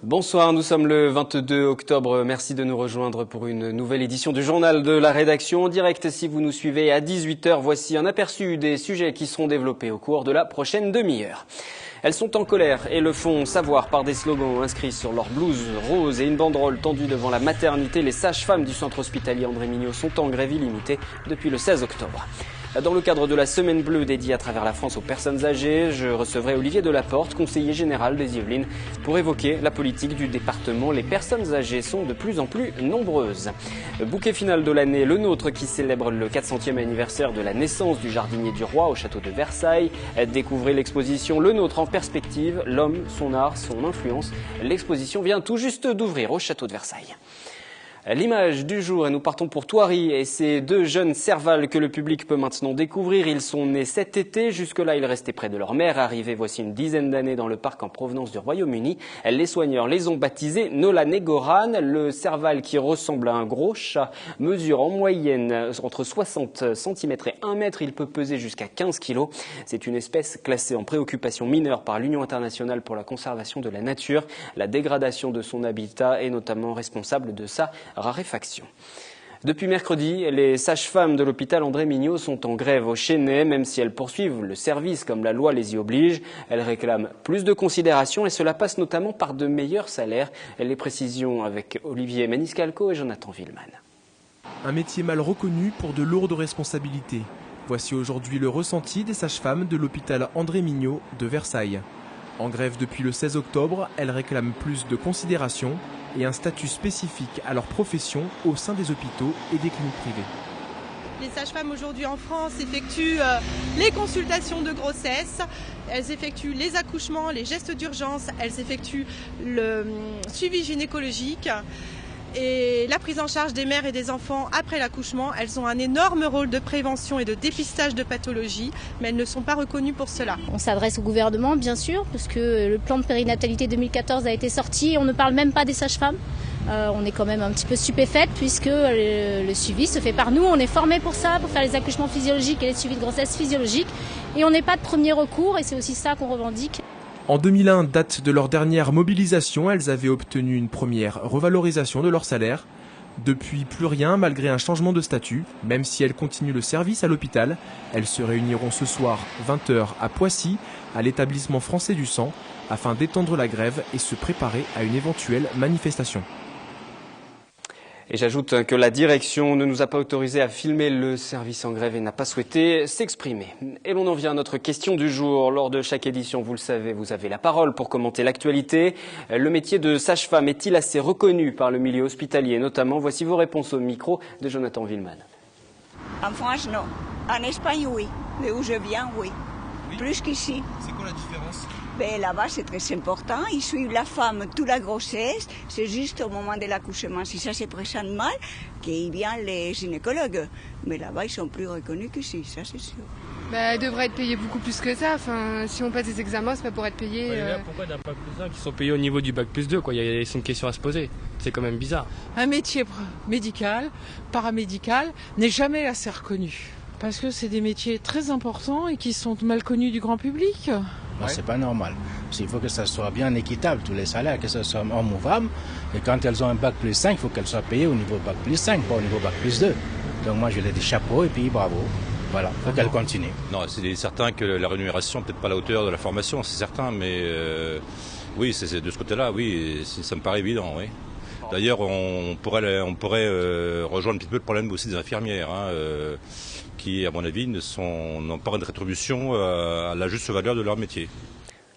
Bonsoir, nous sommes le 22 octobre. Merci de nous rejoindre pour une nouvelle édition du journal de la rédaction. En direct, si vous nous suivez à 18 h, voici un aperçu des sujets qui seront développés au cours de la prochaine demi-heure. Elles sont en colère et le font savoir par des slogans inscrits sur leur blouse rose et une banderole tendue devant la maternité. Les sages-femmes du centre hospitalier André Mignot sont en grève illimitée depuis le 16 octobre. Dans le cadre de la Semaine bleue dédiée à travers la France aux personnes âgées, je recevrai Olivier Delaporte, conseiller général des Yvelines, pour évoquer la politique du département. Les personnes âgées sont de plus en plus nombreuses. Bouquet final de l'année, le nôtre qui célèbre le 400e anniversaire de la naissance du jardinier du roi au château de Versailles. Découvrez l'exposition Le Nôtre en perspective, l'homme, son art, son influence. L'exposition vient tout juste d'ouvrir au château de Versailles. L'image du jour, et nous partons pour Thoiry et ces deux jeunes servals que le public peut maintenant découvrir. Ils sont nés cet été, jusque-là ils restaient près de leur mère. Arrivés voici une dizaine d'années dans le parc en provenance du Royaume-Uni, les soigneurs les ont baptisés Nolanegoran. Le serval, qui ressemble à un gros chat, mesure en moyenne entre 60 cm et 1 mètre. Il peut peser jusqu'à 15 kg. C'est une espèce classée en préoccupation mineure par l'Union internationale pour la conservation de la nature. La dégradation de son habitat est notamment responsable de sa raréfaction. Depuis mercredi, les sages-femmes de l'hôpital André Mignot sont en grève au Chesnay, même si elles poursuivent le service comme la loi les y oblige. Elles réclament plus de considération et cela passe notamment par de meilleurs salaires. Les précisions avec Olivier Maniscalco et Jonathan Villeman. Un métier mal reconnu pour de lourdes responsabilités. Voici aujourd'hui le ressenti des sages-femmes de l'hôpital André Mignot de Versailles. En grève depuis le 16 octobre, elles réclament plus de considération et un statut spécifique à leur profession au sein des hôpitaux et des cliniques privées. Les sages-femmes aujourd'hui en France effectuent les consultations de grossesse, elles effectuent les accouchements, les gestes d'urgence, elles effectuent le suivi gynécologique et la prise en charge des mères et des enfants après l'accouchement. Elles ont un énorme rôle de prévention et de dépistage de pathologies, mais elles ne sont pas reconnues pour cela. On s'adresse au gouvernement, bien sûr, parce que le plan de périnatalité 2014 a été sorti et on ne parle même pas des sages-femmes. On est quand même un petit peu stupéfaite puisque le suivi se fait par nous. On est formés pour ça, pour faire les accouchements physiologiques et les suivis de grossesse physiologiques. Et on n'est pas de premier recours et c'est aussi ça qu'on revendique. En 2001, date de leur dernière mobilisation, elles avaient obtenu une première revalorisation de leur salaire. Depuis, plus rien malgré un changement de statut. Même si elles continuent le service à l'hôpital, elles se réuniront ce soir 20 h à Poissy, à l'établissement français du sang, afin d'étendre la grève et se préparer à une éventuelle manifestation. Et j'ajoute que la direction ne nous a pas autorisé à filmer le service en grève et n'a pas souhaité s'exprimer. Et l'on en vient à notre question du jour. Lors de chaque édition, vous le savez, vous avez la parole pour commenter l'actualité. Le métier de sage-femme est-il assez reconnu par le milieu hospitalier notamment? Voici vos réponses au micro de Jonathan Villeman. En France, non. En Espagne, oui. Mais où je viens, oui. Plus qu'ici. C'est quoi la différence? Ben, là-bas, c'est très important. Ils suivent la femme toute la grossesse. C'est juste au moment de l'accouchement, si ça se présente mal, qu'il vient les gynécologues. Mais là-bas, ils sont plus reconnus qu'ici, ça c'est sûr. Bah, elle devrait être payée beaucoup plus que ça. Enfin, si on passe des examens, c'est pas pour être payé. Pourquoi d'un bac plus 1 qui sont payés au niveau du bac plus 2 quoi? C'est une question à se poser. C'est quand même bizarre. Un métier médical, paramédical, n'est jamais assez reconnu. Parce que c'est des métiers très importants et qui sont mal connus du grand public. Non, c'est pas normal. Il faut que ça soit bien équitable, tous les salaires, que ce soit homme ou femme. Et quand elles ont un bac plus 5, il faut qu'elles soient payées au niveau bac plus 5, pas au niveau bac plus 2. Donc moi, je leur dis chapeau et puis bravo. Voilà, il faut qu'elles continuent. Non, c'est certain que la rémunération n'est peut-être pas à la hauteur de la formation, c'est certain, mais oui, c'est de ce côté-là, oui, ça me paraît évident, oui. D'ailleurs, on pourrait rejoindre un petit peu le problème aussi des infirmières, qui, à mon avis, n'ont pas de rétribution à la juste valeur de leur métier.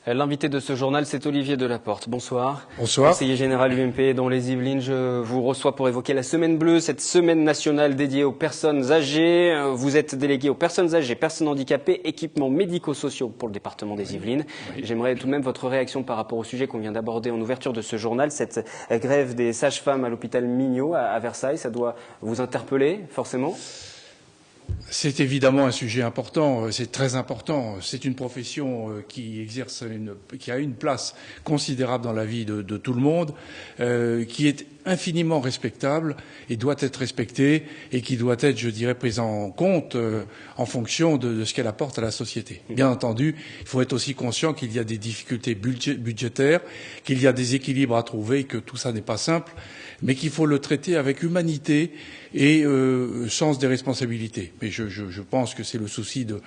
L'invité de ce journal, c'est Olivier Delaporte. Bonsoir. Bonsoir. Conseiller général UMP dans les Yvelines. Je vous reçois pour évoquer la Semaine bleue, cette semaine nationale dédiée aux personnes âgées. Vous êtes délégué aux personnes âgées, personnes handicapées, équipements médico-sociaux pour le département des Yvelines. Oui. J'aimerais tout de même votre réaction par rapport au sujet qu'on vient d'aborder en ouverture de ce journal, cette grève des sages-femmes à l'hôpital Mignot à Versailles. Ça doit vous interpeller, forcément? C'est évidemment un sujet important, c'est très important. C'est une profession qui exerce qui a une place considérable dans la vie de tout le monde, qui est infiniment respectable et doit être respectée et qui doit être, je dirais, prise en compte en fonction de ce qu'elle apporte à la société. Bien entendu, il faut être aussi conscient qu'il y a des difficultés budgétaires, qu'il y a des équilibres à trouver, que tout ça n'est pas simple, mais qu'il faut le traiter avec humanité et sens des responsabilités. Mais je pense que c'est le souci de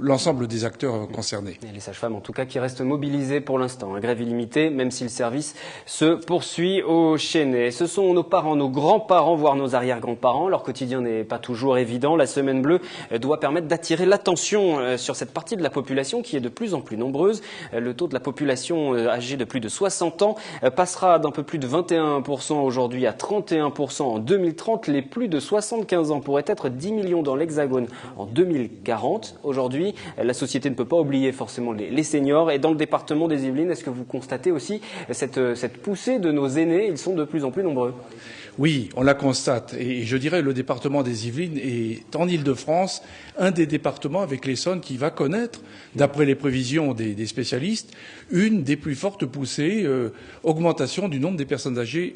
l'ensemble des acteurs concernés. Et les sages-femmes, en tout cas, qui restent mobilisées pour l'instant. Grève illimitée, même si le service se poursuit au Chesnay. Ce sont nos parents, nos grands-parents, voire nos arrière-grands-parents. Leur quotidien n'est pas toujours évident. La Semaine bleue doit permettre d'attirer l'attention sur cette partie de la population qui est de plus en plus nombreuse. Le taux de la population âgée de plus de 60 ans passera d'un peu plus de 21% aujourd'hui à 31% en 2030. Les plus de 75 ans pourraient être 10 millions dans l'Hexagone en 2040. Aujourd'hui, la société ne peut pas oublier forcément les seniors. Et dans le département des Yvelines, est-ce que vous constatez aussi cette poussée de nos aînés? Ils sont de plus en plus nombreux. Oui, on la constate. Et je dirais le département des Yvelines est en Île-de-France un des départements avec l'Essonne qui va connaître, d'après les prévisions des spécialistes, une des plus fortes poussées, augmentation du nombre des personnes âgées.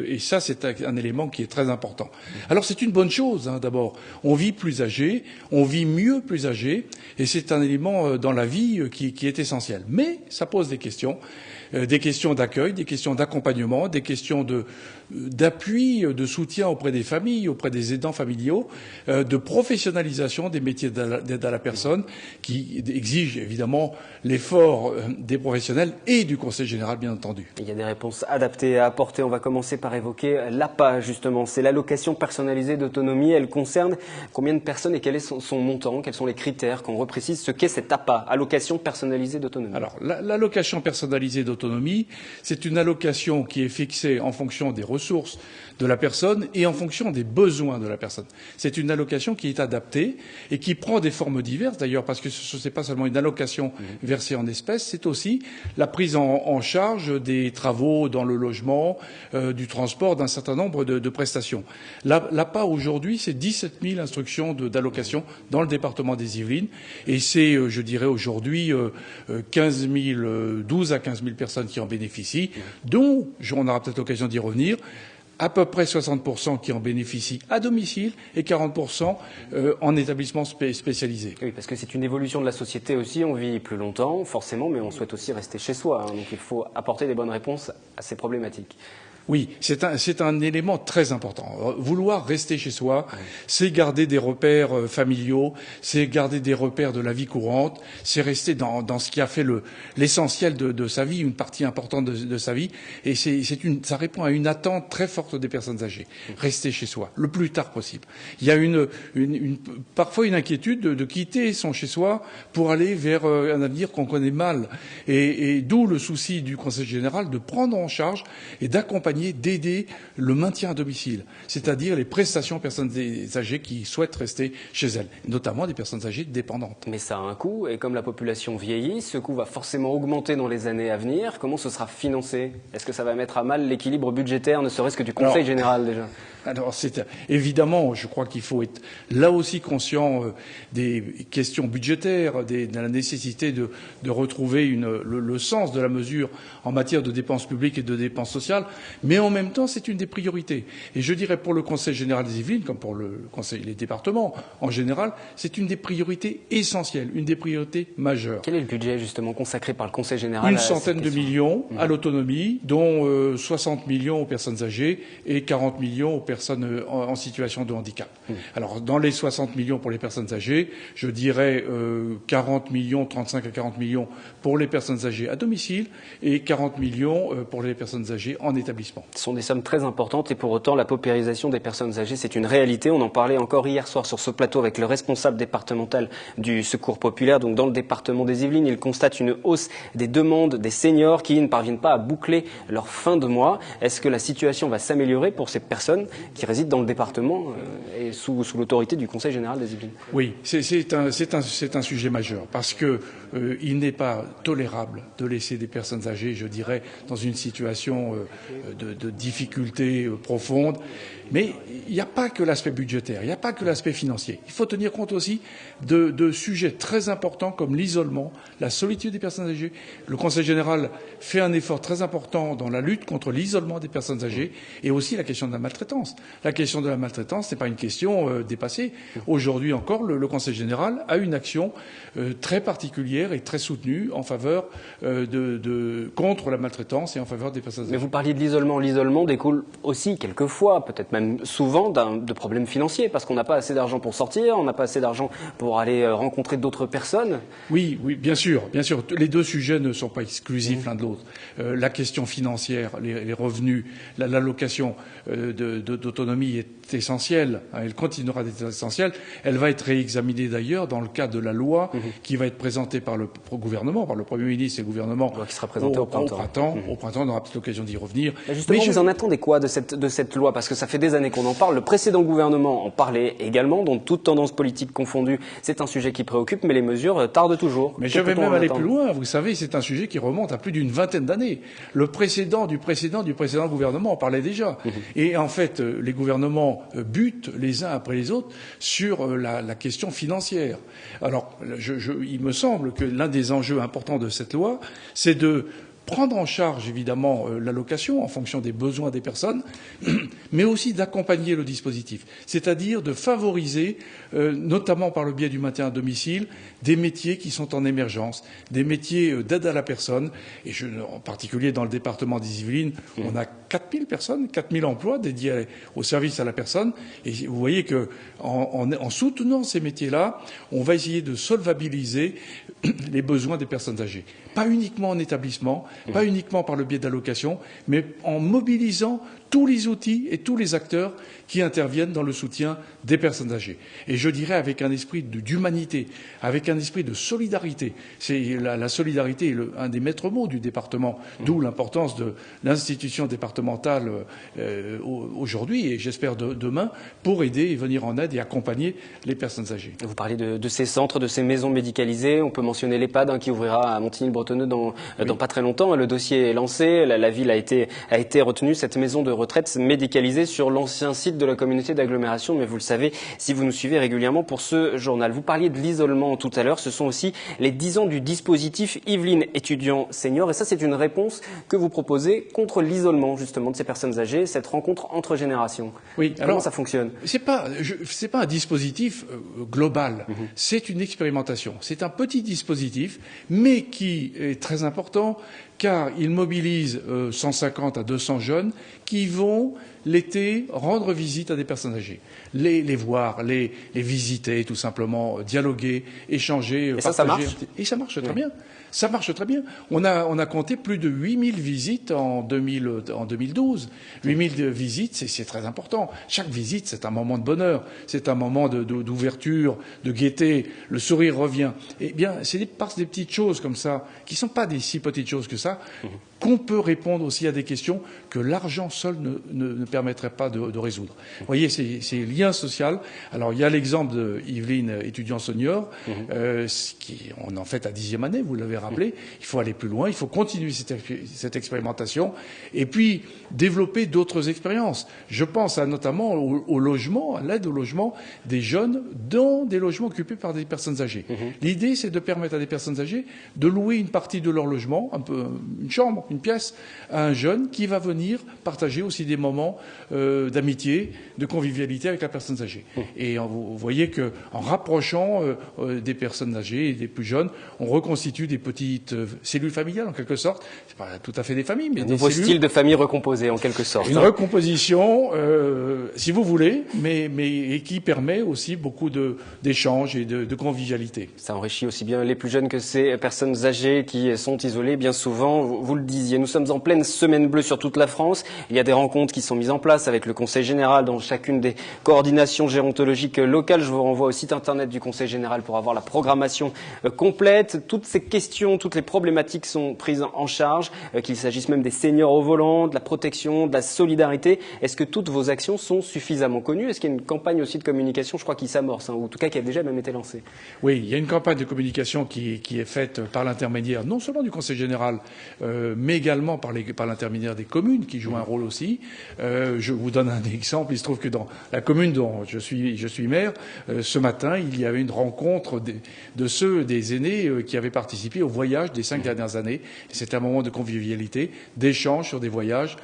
Et ça, c'est un élément qui est très important. Alors c'est une bonne chose, d'abord. On vit plus âgé, on vit mieux plus âgé, et c'est un élément dans la vie qui est essentiel. Mais ça pose des questions d'accueil, des questions d'accompagnement, des questions d'appui, de soutien auprès des familles, auprès des aidants familiaux, de professionnalisation des métiers d'aide à la personne, qui exigent évidemment l'effort des professionnels et du Conseil général, bien entendu. Il y a des réponses adaptées à apporter. On va commencer par évoquer l'APA, justement. C'est l'allocation personnalisée d'autonomie. Elle concerne combien de personnes et quel est son montant? Quels sont les critères? Qu'on reprécise ce qu'est cette APA, allocation personnalisée d'autonomie. Alors, l'allocation personnalisée d'autonomie, c'est une allocation qui est fixée en fonction des ressources de la personne et en fonction des besoins de la personne. C'est une allocation qui est adaptée et qui prend des formes diverses d'ailleurs, parce que ce n'est pas seulement une allocation versée en espèces, c'est aussi la prise en charge des travaux dans le logement, du transport, d'un certain nombre de prestations. L'APA aujourd'hui, c'est 17 000 instructions d'allocation dans le département des Yvelines et c'est, je dirais aujourd'hui, 12 à 15 000 personnes qui en bénéficient, dont, on aura peut-être l'occasion d'y revenir, à peu près 60% qui en bénéficient à domicile et 40% en établissement spécialisé. Oui, parce que c'est une évolution de la société aussi. On vit plus longtemps, forcément, mais on souhaite aussi rester chez soi. Donc il faut apporter des bonnes réponses à ces problématiques. Oui, c'est un élément très important. Vouloir rester chez soi, c'est garder des repères familiaux, c'est garder des repères de la vie courante, c'est rester dans ce qui a fait l'essentiel de sa vie, une partie importante de sa vie, et ça répond à une attente très forte des personnes âgées. Rester chez soi, le plus tard possible. Il y a parfois une inquiétude de quitter son chez soi pour aller vers un avenir qu'on connaît mal, et d'où le souci du Conseil général de prendre en charge et d'accompagner, d'aider le maintien à domicile, c'est-à-dire les prestations aux personnes âgées qui souhaitent rester chez elles, notamment des personnes âgées dépendantes. Mais ça a un coût, et comme la population vieillit, ce coût va forcément augmenter dans les années à venir. Comment ce sera financé? Est-ce que ça va mettre à mal l'équilibre budgétaire, ne serait-ce que du Conseil général déjà? Alors, évidemment, je crois qu'il faut être là aussi conscient des questions budgétaires, de la nécessité de retrouver le sens de la mesure en matière de dépenses publiques et de dépenses sociales, mais en même temps, c'est une des priorités. Et je dirais pour le Conseil général des Yvelines, comme pour les départements en général, c'est une des priorités essentielles, une des priorités majeures. Quel est le budget justement consacré par le Conseil général? Une centaine de millions à l'autonomie, dont 60 millions aux personnes âgées et 40 millions aux personnes en situation de handicap. Alors, dans les 60 millions pour les personnes âgées, je dirais 35 à 40 millions pour les personnes âgées à domicile et 40 millions pour les personnes âgées en établissement. Ce sont des sommes très importantes et pour autant, la paupérisation des personnes âgées, c'est une réalité. On en parlait encore hier soir sur ce plateau avec le responsable départemental du Secours populaire. Donc, dans le département des Yvelines, il constate une hausse des demandes des seniors qui ne parviennent pas à boucler leur fin de mois. Est-ce que la situation va s'améliorer pour ces personnes qui résident dans le département et sous l'autorité du Conseil général des Yvelines? Oui, c'est un sujet majeur parce que il n'est pas tolérable de laisser des personnes âgées, je dirais, dans une situation de difficulté profonde. Mais il n'y a pas que l'aspect budgétaire, il n'y a pas que l'aspect financier. Il faut tenir compte aussi de sujets très importants comme l'isolement, la solitude des personnes âgées. Le Conseil général fait un effort très important dans la lutte contre l'isolement des personnes âgées et aussi la question de la maltraitance. La question de la maltraitance n'est pas une question dépassée. Aujourd'hui encore, le Conseil général a une action très particulière et très soutenue en faveur contre la maltraitance et en faveur des personnes âgées. Mais vous parliez de l'isolement. L'isolement découle aussi quelquefois, peut-être même souvent, de problèmes financiers, parce qu'on n'a pas assez d'argent pour sortir, on n'a pas assez d'argent pour aller rencontrer d'autres personnes. Oui, bien sûr. Les deux sujets ne sont pas exclusifs l'un de l'autre. La question financière, les revenus, l'allocation d'autonomie est essentielle. Elle continuera d'être essentielle. Elle va être réexaminée d'ailleurs dans le cadre de la loi qui va être présentée par le gouvernement, par le Premier ministre et le gouvernement. Qui sera présentée au printemps. Au printemps, on aura peut-être l'occasion d'y revenir. Justement, vous en attendez quoi de cette loi? Parce que ça fait des années qu'on en parle. Le précédent gouvernement en parlait également, donc toute tendance politique confondue. C'est un sujet qui préoccupe, mais les mesures tardent toujours. Mais je vais même aller plus loin. Vous savez, c'est un sujet qui remonte à plus d'une vingtaine d'années. Le précédent du précédent gouvernement en parlait déjà. Et en fait, les gouvernements butent les uns après les autres sur la question financière. Alors, il me semble que l'un des enjeux importants de cette loi, c'est de prendre en charge, évidemment, l'allocation en fonction des besoins des personnes, mais aussi d'accompagner le dispositif. C'est-à-dire de favoriser, notamment par le biais du maintien à domicile, des métiers qui sont en émergence, des métiers d'aide à la personne. Et en particulier dans le département des Yvelines, on a 4000 personnes, 4000 emplois dédiés au service à la personne. Et vous voyez que en soutenant ces métiers-là, on va essayer de solvabiliser les besoins des personnes âgées. Pas uniquement en établissement, pas uniquement par le biais d'allocations, mais en mobilisant tous les outils et tous les acteurs qui interviennent dans le soutien des personnes âgées. Et je dirais avec un esprit d'humanité, avec un esprit de solidarité. C'est la solidarité est un des maîtres mots du département, d'où l'importance de l'institution départementale aujourd'hui et j'espère demain pour aider et venir en aide et accompagner les personnes âgées. Vous parlez de ces centres, de ces maisons médicalisées. On peut mentionner l'EHPAD qui ouvrira à Montigny-le-Bretonneux dans pas très longtemps. Le dossier est lancé, la ville a été retenue, cette maison de retraite médicalisée sur l'ancien site de la communauté d'agglomération. Mais vous le savez, si vous nous suivez régulièrement pour ce journal. Vous parliez de l'isolement tout à l'heure. Ce sont aussi les 10 ans du dispositif Yvelines étudiants seniors. Et ça, c'est une réponse que vous proposez contre l'isolement, justement, de ces personnes âgées, cette rencontre entre générations. Oui. Comment ça fonctionne? C'est pas un dispositif global. C'est une expérimentation. C'est un petit dispositif, mais qui est très important, car il mobilise 150 à 200 jeunes qui vont l'été rendre visite à des personnes âgées, les voir, les visiter, tout simplement, dialoguer, échanger, et partager. Ça marche. Et ça marche très bien. Ça marche très bien. On a compté plus de 8000 visites en 2012. 8000 visites, c'est très important. Chaque visite, c'est un moment de bonheur. C'est un moment d'ouverture, de gaieté. Le sourire revient. Eh bien, c'est par des petites choses comme ça, qui ne sont pas des si petites choses que ça, qu'on peut répondre aussi à des questions que l'argent seul ne permettrait pas de résoudre. Vous voyez, c'est lien social. Alors, il y a l'exemple de Yvelines étudiants seniors, on en fait à 10e année, vous l'avez rappelé. Il faut aller plus loin, il faut continuer cette expérimentation et puis développer d'autres expériences. Je pense notamment au logement, à l'aide au logement des jeunes dans des logements occupés par des personnes âgées. L'idée, c'est de permettre à des personnes âgées de louer une partie de leur logement, une chambre, une pièce, à un jeune qui va venir partager aussi des moments d'amitié, de convivialité avec la personne âgée. Et vous voyez qu'en rapprochant des personnes âgées et des plus jeunes, on reconstitue des petites cellules familiales en quelque sorte. C'est pas tout à fait des familles, mais un des nouveau cellules. Style de famille recomposée en quelque sorte. Une recomposition, si vous voulez, mais qui permet aussi beaucoup d'échanges et de convivialité. Ça enrichit aussi bien les plus jeunes que ces personnes âgées qui sont isolées bien souvent. Vous le disiez, nous sommes en pleine semaine bleue sur toute la France. Il y a des rencontres qui sont mises en place avec le Conseil général dans chacune des coordinations gérontologiques locales. Je vous renvoie au site internet du Conseil général pour avoir la programmation complète. Toutes ces questions, toutes les problématiques sont prises en charge, qu'il s'agisse même des seniors au volant, de la protection, de la solidarité. Est-ce que toutes vos actions sont suffisamment connues? Est-ce qu'il y a une campagne aussi de communication, je crois, qui s'amorce, ou en tout cas qui a déjà même été lancée? Oui, il y a une campagne de communication qui est faite par l'intermédiaire non seulement du Conseil général, mais également par l'intermédiaire des communes qui jouent un rôle aussi. Je vous donne un exemple. Il se trouve que dans la commune dont je suis maire, ce matin, il y avait une rencontre des aînés qui avaient participé au voyage des 5 dernières années. C'était un moment de convivialité, d'échange sur des voyages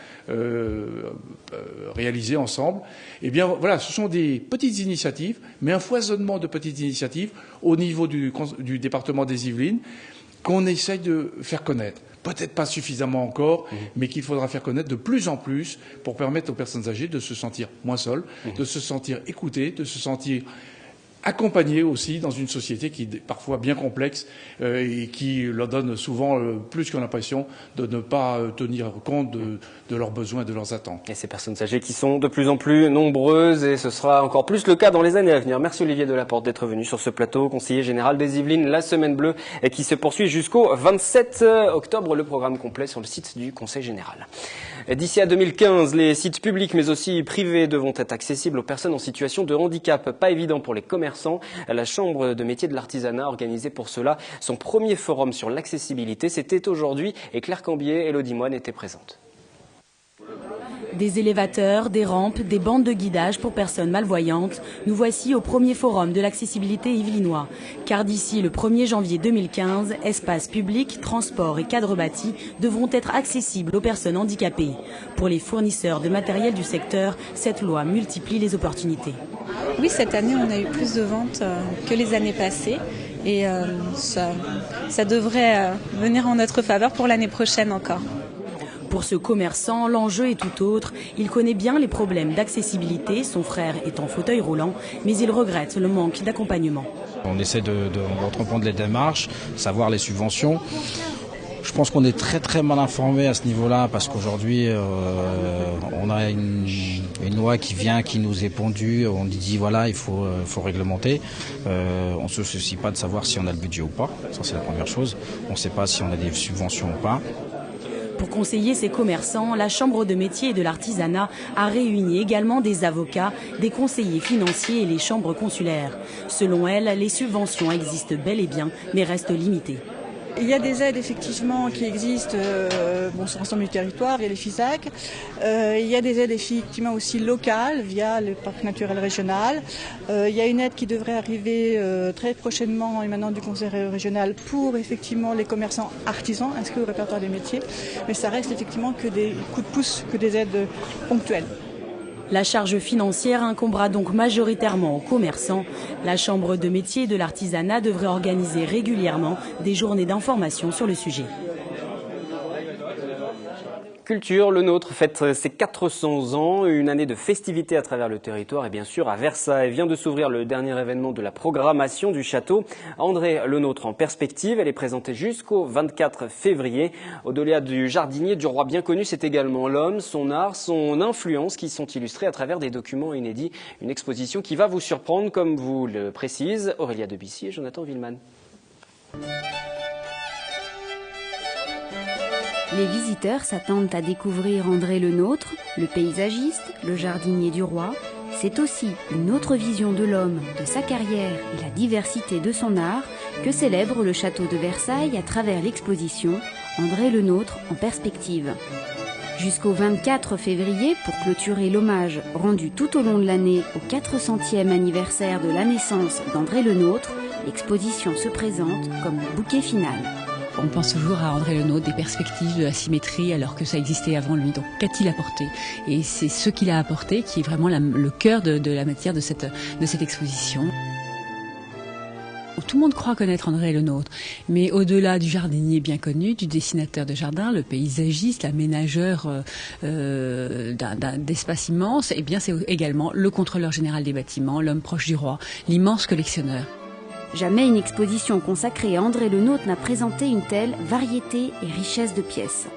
réalisés ensemble. Eh bien, voilà, ce sont des petites initiatives, mais un foisonnement de petites initiatives au niveau du département des Yvelines qu'on essaye de faire connaître. Peut-être pas suffisamment encore, mais qu'il faudra faire connaître de plus en plus pour permettre aux personnes âgées de se sentir moins seules, de se sentir écoutées, de se sentir accompagnées aussi dans une société qui est parfois bien complexe et qui leur donne souvent plus que l'impression de ne pas tenir compte de leurs besoins et de leurs attentes. Et ces personnes âgées qui sont de plus en plus nombreuses et ce sera encore plus le cas dans les années à venir. Merci Olivier Delaporte d'être venu sur ce plateau, conseiller général des Yvelines, la Semaine Bleue qui se poursuit jusqu'au 27 octobre. Le programme complet sur le site du Conseil général. D'ici à 2015, les sites publics mais aussi privés devront être accessibles aux personnes en situation de handicap. Pas évident pour les commerçants. La Chambre de métiers de l'artisanat a organisé pour cela son premier forum sur l'accessibilité. C'était aujourd'hui et Claire Cambier et Elodie Moine étaient présentes. Des élévateurs, des rampes, des bandes de guidage pour personnes malvoyantes. Nous voici au premier forum de l'accessibilité yvelinois. Car d'ici le 1er janvier 2015, espaces publics, transports et cadres bâtis devront être accessibles aux personnes handicapées. Pour les fournisseurs de matériel du secteur, cette loi multiplie les opportunités. Oui, cette année, on a eu plus de ventes que les années passées. Et ça devrait venir en notre faveur pour l'année prochaine encore. Pour ce commerçant, l'enjeu est tout autre. Il connaît bien les problèmes d'accessibilité, son frère est en fauteuil roulant, mais il regrette le manque d'accompagnement. On essaie d'entreprendre les démarches, savoir les subventions. Je pense qu'on est très mal informé à ce niveau-là parce qu'aujourd'hui, on a une loi qui nous est pondue. On dit voilà, il faut réglementer. On ne se soucie pas de savoir si on a le budget ou pas. Ça, c'est la première chose. On ne sait pas si on a des subventions ou pas. Pour conseiller ces commerçants, la Chambre de métiers et de l'artisanat a réuni également des avocats, des conseillers financiers et les chambres consulaires. Selon elle, les subventions existent bel et bien, mais restent limitées. Il y a des aides effectivement qui existent sur l'ensemble du territoire via les FISAC. Il y a des aides effectivement aussi locales via le parc naturel régional. Il y a une aide qui devrait arriver très prochainement émanant du conseil régional pour effectivement les commerçants artisans inscrits au répertoire des métiers. Mais ça reste effectivement que des coups de pouce, que des aides ponctuelles. La charge financière incombera donc majoritairement aux commerçants. La Chambre de métiers et de l'artisanat devrait organiser régulièrement des journées d'information sur le sujet. Culture, le nôtre fête ses 400 ans, une année de festivités à travers le territoire et bien sûr à Versailles vient de s'ouvrir le dernier événement de la programmation du château. André Le Nôtre en perspective, elle est présentée jusqu'au 24 février. Au-delà du jardinier du roi bien connu, c'est également l'homme, son art, son influence qui sont illustrés à travers des documents inédits. Une exposition qui va vous surprendre comme vous le précisent Aurélia Debussy et Jonathan Villeman. Les visiteurs s'attendent à découvrir André Le Nôtre, le paysagiste, le jardinier du roi. C'est aussi une autre vision de l'homme, de sa carrière et la diversité de son art que célèbre le château de Versailles à travers l'exposition André Le Nôtre en perspective. Jusqu'au 24 février, pour clôturer l'hommage rendu tout au long de l'année au 400e anniversaire de la naissance d'André Le Nôtre, l'exposition se présente comme le bouquet final. On pense toujours à André Le Nôtre, des perspectives, de la symétrie, alors que ça existait avant lui. Donc, qu'a-t-il apporté? Et c'est ce qu'il a apporté qui est vraiment le cœur de la matière de cette exposition. Tout le monde croit connaître André Le Nôtre, mais au-delà du jardinier bien connu, du dessinateur de jardin, le paysagiste, l'aménageur d'espace immense, eh bien c'est également le contrôleur général des bâtiments, l'homme proche du roi, l'immense collectionneur. Jamais une exposition consacrée à André Le Nôtre n'a présenté une telle variété et richesse de pièces.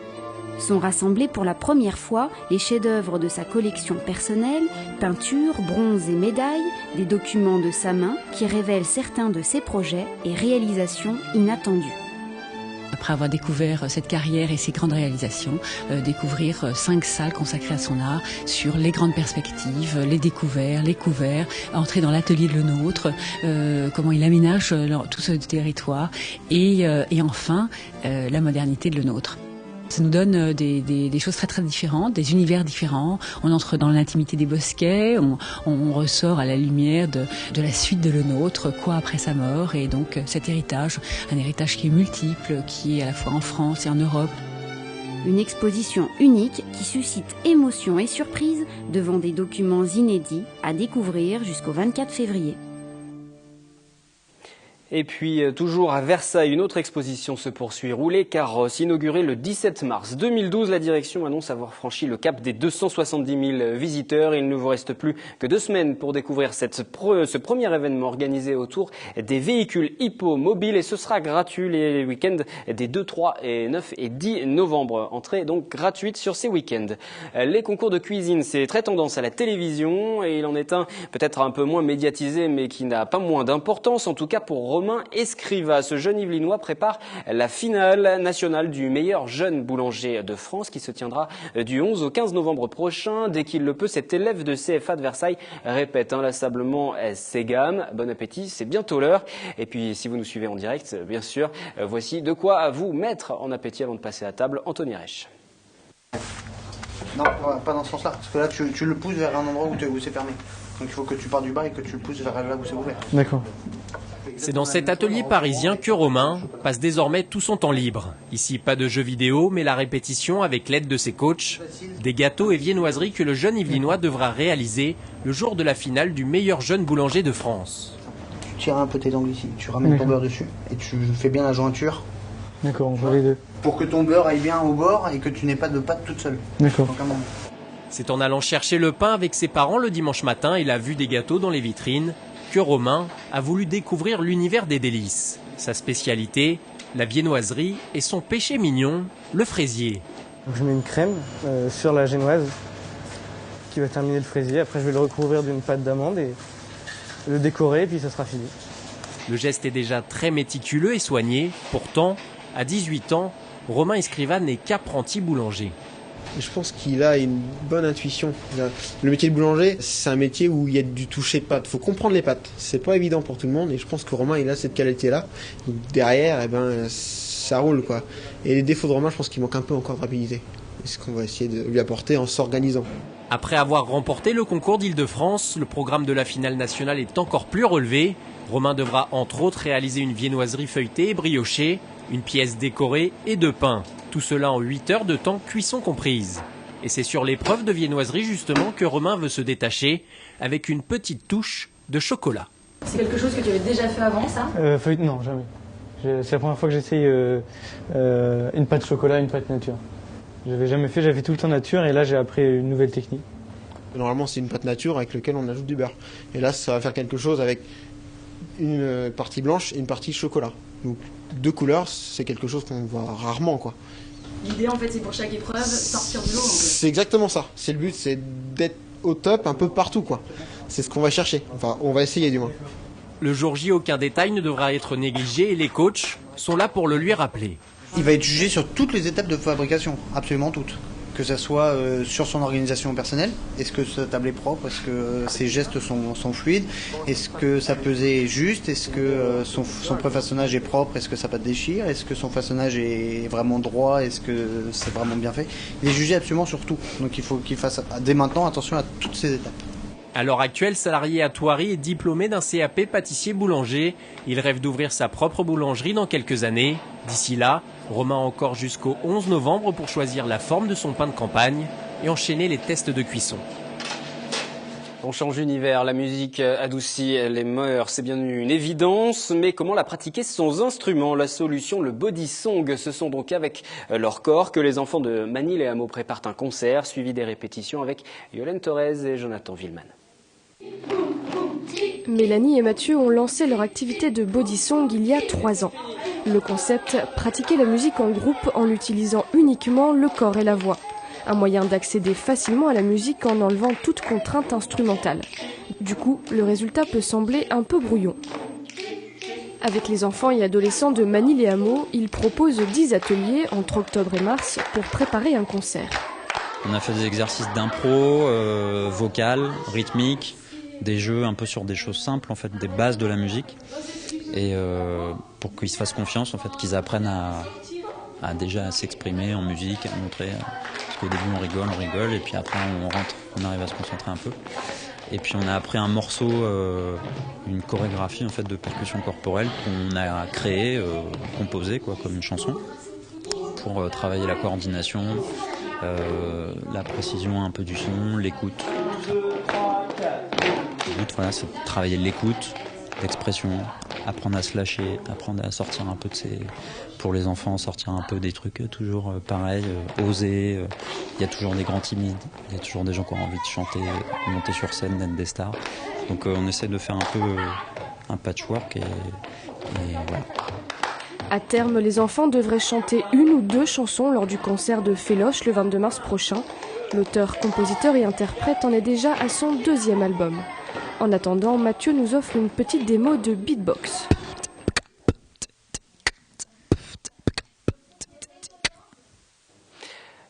Sont rassemblés pour la première fois les chefs-d'œuvre de sa collection personnelle, peintures, bronzes et médailles, des documents de sa main qui révèlent certains de ses projets et réalisations inattendues. Après avoir découvert cette carrière et ses grandes réalisations, découvrir 5 salles consacrées à son art sur les grandes perspectives, les découverts, les couverts, entrer dans l'atelier de Le Nôtre, comment il aménage tout ce territoire et enfin la modernité de Le Nôtre. Ça nous donne des choses très très différentes, des univers différents. On entre dans l'intimité des bosquets, on ressort à la lumière de la suite de le nôtre, quoi après sa mort. Et donc cet héritage, un héritage qui est multiple, qui est à la fois en France et en Europe. Une exposition unique qui suscite émotion et surprise devant des documents inédits à découvrir jusqu'au 24 février. Et puis, toujours à Versailles, une autre exposition se poursuit. Rouler carrosse, inaugurée le 17 mars 2012, la direction annonce avoir franchi le cap des 270 000 visiteurs. Il ne vous reste plus que 2 semaines pour découvrir ce premier événement organisé autour des véhicules hippomobiles. Et ce sera gratuit les week-ends des 2, 3, et 9 et 10 novembre. Entrée donc gratuite sur ces week-ends. Les concours de cuisine, c'est très tendance à la télévision. Et il en est un peut-être un peu moins médiatisé, mais qui n'a pas moins d'importance, en tout cas pour Romain Escriva. Ce jeune Yvelinois prépare la finale nationale du meilleur jeune boulanger de France qui se tiendra du 11 au 15 novembre prochain. Dès qu'il le peut, cet élève de CFA de Versailles répète inlassablement ses gammes. Bon appétit, c'est bientôt l'heure. Et puis, si vous nous suivez en direct, bien sûr, voici de quoi vous mettre en appétit avant de passer à table. Anthony Reich. Non, pas dans ce sens-là. Parce que là, tu le pousses vers un endroit où c'est fermé. Donc il faut que tu pars du bas et que tu le pousses vers là où c'est ouvert. D'accord. C'est dans cet atelier parisien que Romain passe désormais tout son temps libre. Ici, pas de jeux vidéo, mais la répétition avec l'aide de ses coachs. Des gâteaux et viennoiseries que le jeune Yvelinois devra réaliser le jour de la finale du meilleur jeune boulanger de France. Tu tires un peu tes angles ici, tu ramènes ton beurre dessus et tu fais bien la jointure. D'accord, on voit les deux. Pour que ton beurre aille bien au bord et que tu n'aies pas de pâte toute seule. D'accord. C'est en allant chercher le pain avec ses parents le dimanche matin et la vue des gâteaux dans les vitrines que Romain a voulu découvrir l'univers des délices. Sa spécialité, la viennoiserie et son péché mignon, le fraisier. Donc je mets une crème sur la génoise qui va terminer le fraisier. Après, je vais le recouvrir d'une pâte d'amande et le décorer et puis ça sera fini. Le geste est déjà très méticuleux et soigné. Pourtant, à 18 ans, Romain Escriva n'est qu'apprenti boulanger. Je pense qu'il a une bonne intuition. Le métier de boulanger, c'est un métier où il y a du toucher de pâte. Il faut comprendre les pâtes. C'est pas évident pour tout le monde et je pense que Romain, il a cette qualité-là. Donc derrière, ça roule, quoi. Et les défauts de Romain, je pense qu'il manque un peu encore de rapidité. C'est ce qu'on va essayer de lui apporter en s'organisant. Après avoir remporté le concours d'Île-de-France, le programme de la finale nationale est encore plus relevé. Romain devra entre autres réaliser une viennoiserie feuilletée et briochée, une pièce décorée et 2 pains. Tout cela en 8 heures de temps, cuisson comprise. Et c'est sur l'épreuve de viennoiserie justement que Romain veut se détacher, avec une petite touche de chocolat. C'est quelque chose que tu avais déjà fait avant, ça ? Non, jamais. C'est la première fois que j'essaye une pâte chocolat, une pâte nature. J'avais jamais fait, j'avais fait tout le temps nature et là j'ai appris une nouvelle technique. Normalement c'est une pâte nature avec laquelle on ajoute du beurre. Et là ça va faire quelque chose avec une partie blanche et une partie chocolat. Donc 2 couleurs, c'est quelque chose qu'on voit rarement, quoi. L'idée en fait c'est pour chaque épreuve sortir de l'eau. C'est exactement ça. C'est le but, c'est d'être au top un peu partout, quoi. C'est ce qu'on va chercher. Enfin, on va essayer du moins. Le jour J, aucun détail ne devra être négligé et les coachs sont là pour le lui rappeler. Il va être jugé sur toutes les étapes de fabrication, absolument toutes. Que ça soit sur son organisation personnelle, est-ce que sa table est propre, est-ce que ses gestes sont fluides, est-ce que sa pesée est juste, est-ce que son préfaçonnage est propre, est-ce que sa pâte déchire, est-ce que son façonnage est vraiment droit, est-ce que c'est vraiment bien fait. Il est jugé absolument sur tout, donc il faut qu'il fasse dès maintenant attention à toutes ces étapes. À l'heure actuelle, salarié à Thoiry et diplômé d'un CAP pâtissier-boulanger, il rêve d'ouvrir sa propre boulangerie dans quelques années. D'ici là, Romain a encore jusqu'au 11 novembre pour choisir la forme de son pain de campagne et enchaîner les tests de cuisson. On change d'univers, la musique adoucit les mœurs, c'est bien une évidence, mais comment la pratiquer sans instrument? La solution, le body song. Ce sont donc avec leur corps que les enfants de Magny-les-Hameaux préparent un concert, suivi des répétitions avec Yolène Thorez et Jonathan Villeman. Mélanie et Mathieu ont lancé leur activité de body song il y a 3 ans. Le concept, pratiquer la musique en groupe en utilisant uniquement le corps et la voix. Un moyen d'accéder facilement à la musique en enlevant toute contrainte instrumentale. Du coup, le résultat peut sembler un peu brouillon. Avec les enfants et adolescents de Magny-les-Hameaux, ils proposent 10 ateliers entre octobre et mars pour préparer un concert. On a fait des exercices d'impro, vocal, rythmique, des jeux un peu sur des choses simples, en fait, des bases de la musique. Et pour qu'ils se fassent confiance, en fait, qu'ils apprennent à déjà s'exprimer en musique, à montrer. Parce qu'au début on rigole, et puis après on rentre, on arrive à se concentrer un peu. Et puis on a appris un morceau, une chorégraphie en fait de percussion corporelle qu'on a créé, composé quoi, comme une chanson, pour travailler la coordination, la précision un peu du son, l'écoute, tout ça. Le but, voilà, c'est de travailler l'écoute, l'expression, apprendre à se lâcher, apprendre à sortir un peu de ses... Pour les enfants, sortir un peu des trucs toujours pareils, oser. Il y a toujours des grands timides, il y a toujours des gens qui ont envie de chanter, monter sur scène, d'être des stars. Donc on essaie de faire un peu un patchwork et voilà. À terme, les enfants devraient chanter 1 ou 2 chansons lors du concert de Féloche le 22 mars prochain. L'auteur, compositeur et interprète en est déjà à son 2e album. En attendant, Mathieu nous offre une petite démo de beatbox.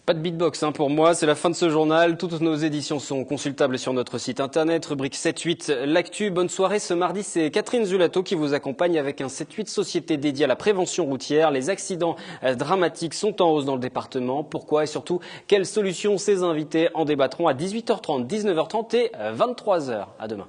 Pas de beatbox pour moi, c'est la fin de ce journal. Toutes nos éditions sont consultables sur notre site internet, rubrique 7-8 l'actu. Bonne soirée, ce mardi c'est Catherine Zulato qui vous accompagne avec un 7-8 société dédié à la prévention routière. Les accidents dramatiques sont en hausse dans le département. Pourquoi et surtout quelles solutions? Ces invités en débattront à 18h30, 19h30 et 23h. À demain.